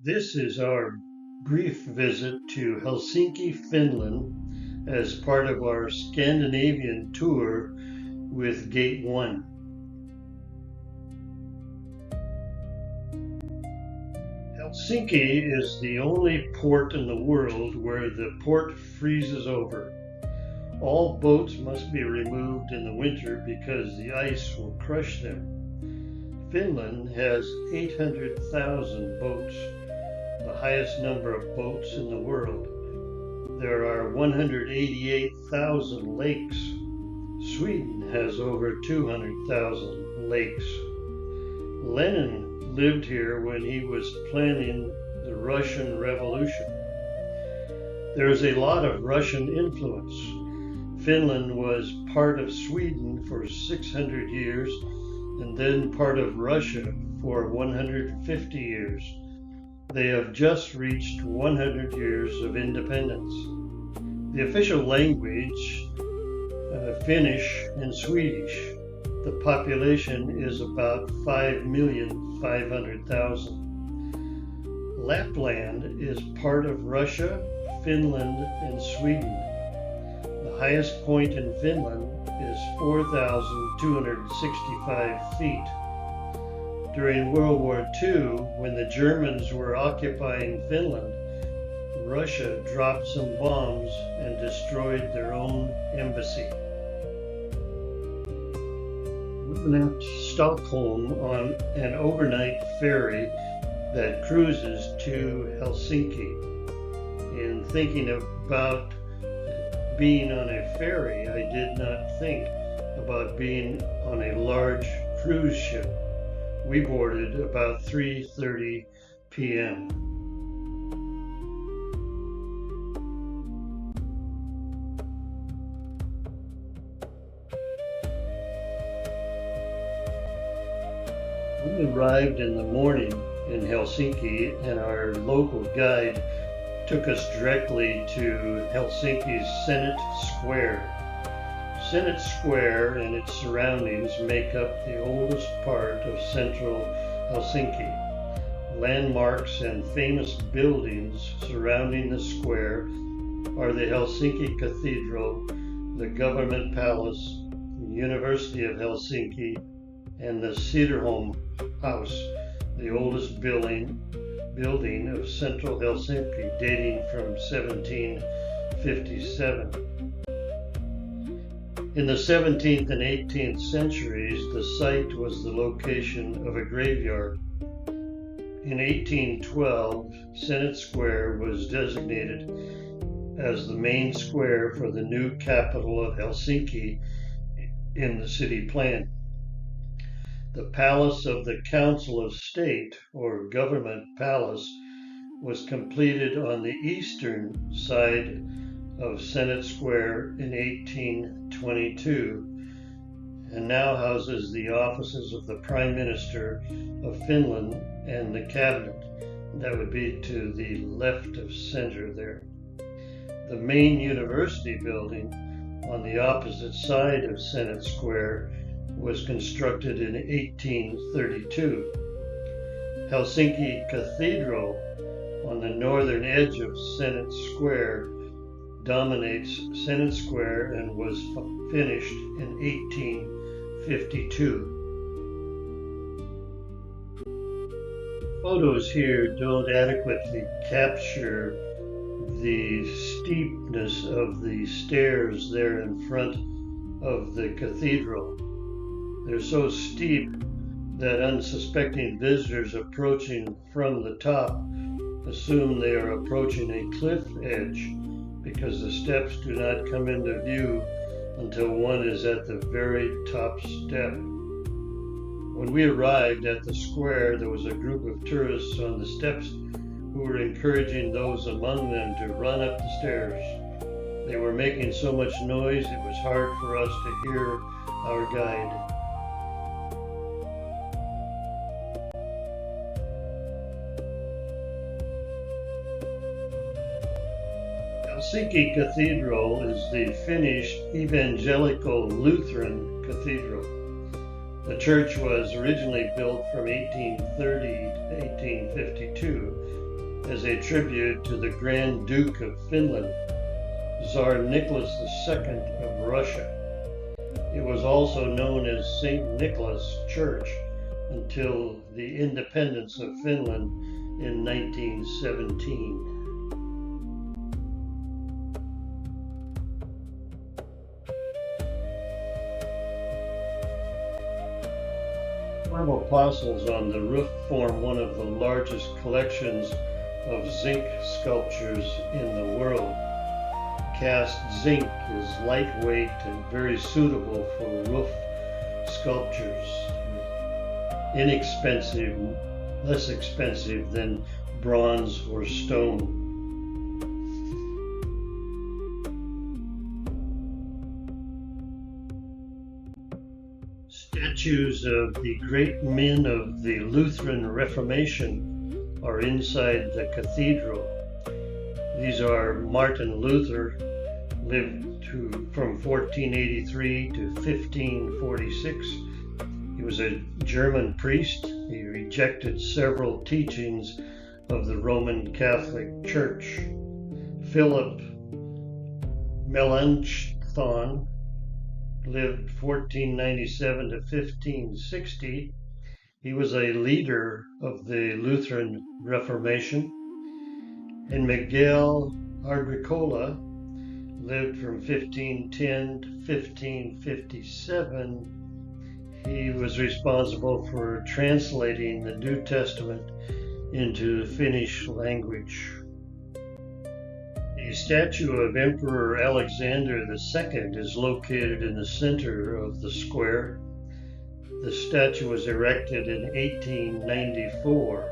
This is our brief visit to Helsinki, Finland, as part of our Scandinavian tour with Gate 1. Helsinki is the only port in the world where the port freezes over. All boats must be removed in the winter because the ice will crush them. Finland has 800,000 boats, the highest number of boats in the world. There are 188,000 lakes. Sweden has over 200,000 lakes. Lenin lived here when he was planning the Russian Revolution. There is a lot of Russian influence. Finland was part of Sweden for 600 years and then part of Russia for 150 years. They have just reached 100 years of independence. The official language, Finnish and Swedish. The population is about 5,500,000. Lapland is part of Russia, Finland, and Sweden. The highest point in Finland is 4,265 feet. During World War II, when the Germans were occupying Finland, Russia dropped some bombs and destroyed their own embassy. We left Stockholm on an overnight ferry that cruises to Helsinki. In thinking about being on a ferry, I did not think about being on a large cruise ship. We boarded about 3:30 p.m. We arrived in the morning in Helsinki, and our local guide took us directly to Helsinki's Senate Square. Senate Square and its surroundings make up the oldest part of central Helsinki. Landmarks and famous buildings surrounding the square are the Helsinki Cathedral, the Government Palace, the University of Helsinki, and the Cederholm House, the oldest building of central Helsinki, dating from 1757. In the 17th and 18th centuries, the site was the location of a graveyard. In 1812, Senate Square was designated as the main square for the new capital of Helsinki in the city plan. The Palace of the Council of State, or Government Palace, was completed on the eastern side of Senate Square in 1822 and now houses the offices of the Prime Minister of Finland and the Cabinet. That would be to the left of center there. The main university building on the opposite side of Senate Square was constructed in 1832. Helsinki Cathedral on the northern edge of Senate Square dominates Senate Square and was finished in 1852. Photos here don't adequately capture the steepness of the stairs there in front of the cathedral. They're so steep that unsuspecting visitors approaching from the top assume they are approaching a cliff edge because the steps do not come into view until one is at the very top step. When we arrived at the square, there was a group of tourists on the steps who were encouraging those among them to run up the stairs. They were making so much noise it was hard for us to hear our guide. Helsinki Cathedral is the Finnish Evangelical Lutheran Cathedral. The church was originally built from 1830 to 1852 as a tribute to the Grand Duke of Finland, Tsar Nicholas II of Russia. It was also known as St. Nicholas Church until the independence of Finland in 1917. 12 apostles on the roof form one of the largest collections of zinc sculptures in the world. Cast zinc is lightweight and very suitable for roof sculptures. Inexpensive, less expensive than bronze or stone. Statues of the great men of the Lutheran Reformation are inside the cathedral. These are Martin Luther, lived from 1483 to 1546. He was a German priest. He rejected several teachings of the Roman Catholic Church. Philip Melanchthon lived 1497 to 1560. He was a leader of the Lutheran Reformation. And Miguel Agricola lived from 1510 to 1557. He was responsible for translating the New Testament into the Finnish language. A statue of Emperor Alexander II is located in the center of the square. The statue was erected in 1894.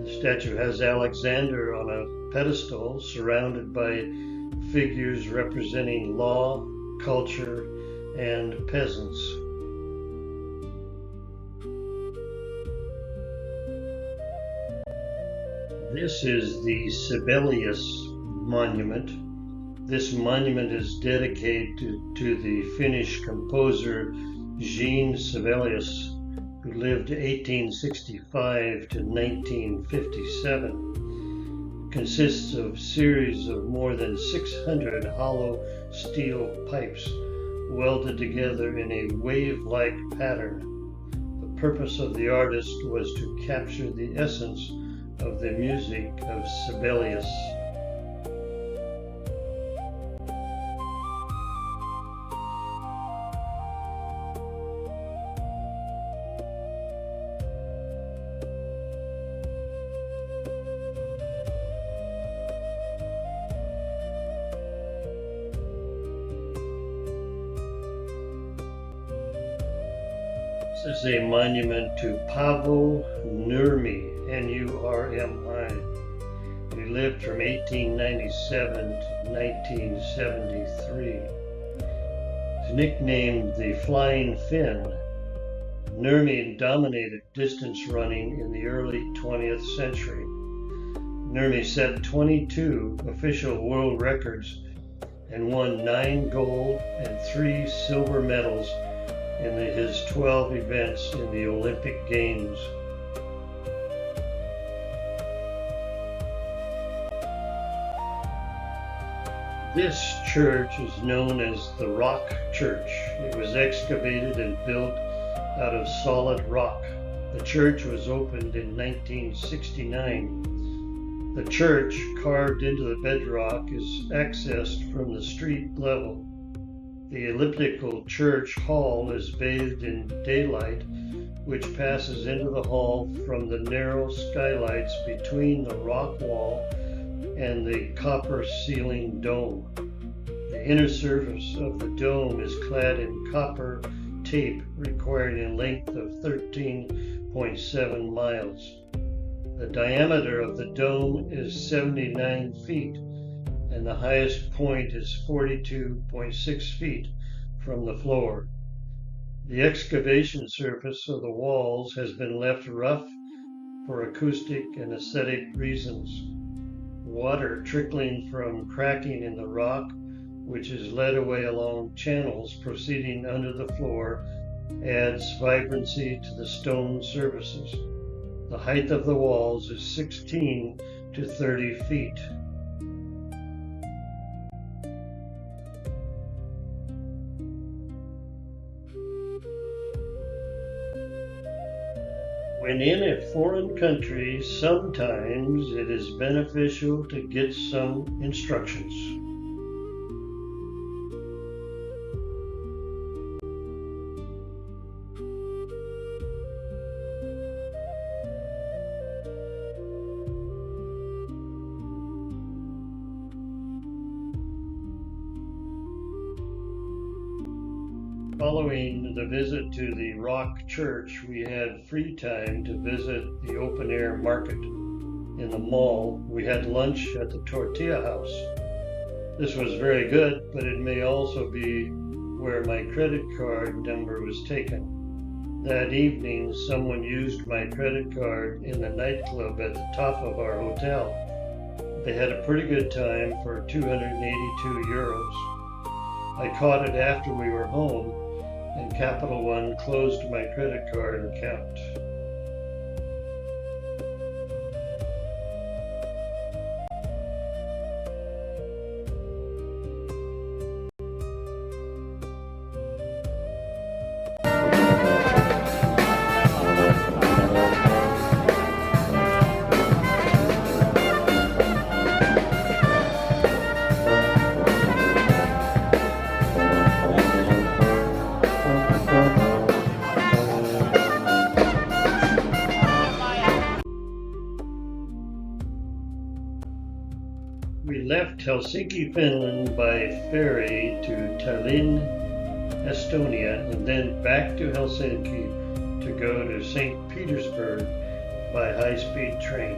The statue has Alexander on a pedestal surrounded by figures representing law, culture, and peasants. This is the Sibelius Monument. This monument is dedicated to the Finnish composer Jean Sibelius, who lived 1865 to 1957. It consists of a series of more than 600 hollow steel pipes welded together in a wave-like pattern. The purpose of the artist was to capture the essence of the music of Sibelius. This is a monument to Paavo Nurmi, N-U-R-M-I. He lived from 1897 to 1973. He's nicknamed the Flying Finn. Nurmi dominated distance running in the early 20th century. Nurmi set 22 official world records and won 9 gold and 3 silver medals in his 12 events in the Olympic Games. This church is known as the Rock Church. It was excavated and built out of solid rock. The church was opened in 1969. The church, carved into the bedrock, is accessed from the street level. The elliptical church hall is bathed in daylight, which passes into the hall from the narrow skylights between the rock wall and the copper ceiling dome. The inner surface of the dome is clad in copper tape, requiring a length of 13.7 miles. The diameter of the dome is 79 feet, and the highest point is 42.6 feet from the floor. The excavation surface of the walls has been left rough for acoustic and aesthetic reasons. Water trickling from cracking in the rock, which is led away along channels proceeding under the floor, adds vibrancy to the stone surfaces. The height of the walls is 16 to 30 feet. When in a foreign country, sometimes it is beneficial to get some instructions. Following the visit to the Rock Church, we had free time to visit the open-air market. In the mall, we had lunch at the Tortilla House. This was very good, but it may also be where my credit card number was taken. That evening, someone used my credit card in the nightclub at the top of our hotel. They had a pretty good time for 282 euros. I caught it after we were home, and Capital One closed my credit card account. We left Helsinki, Finland by ferry to Tallinn, Estonia, and then back to Helsinki to go to St. Petersburg by high-speed train.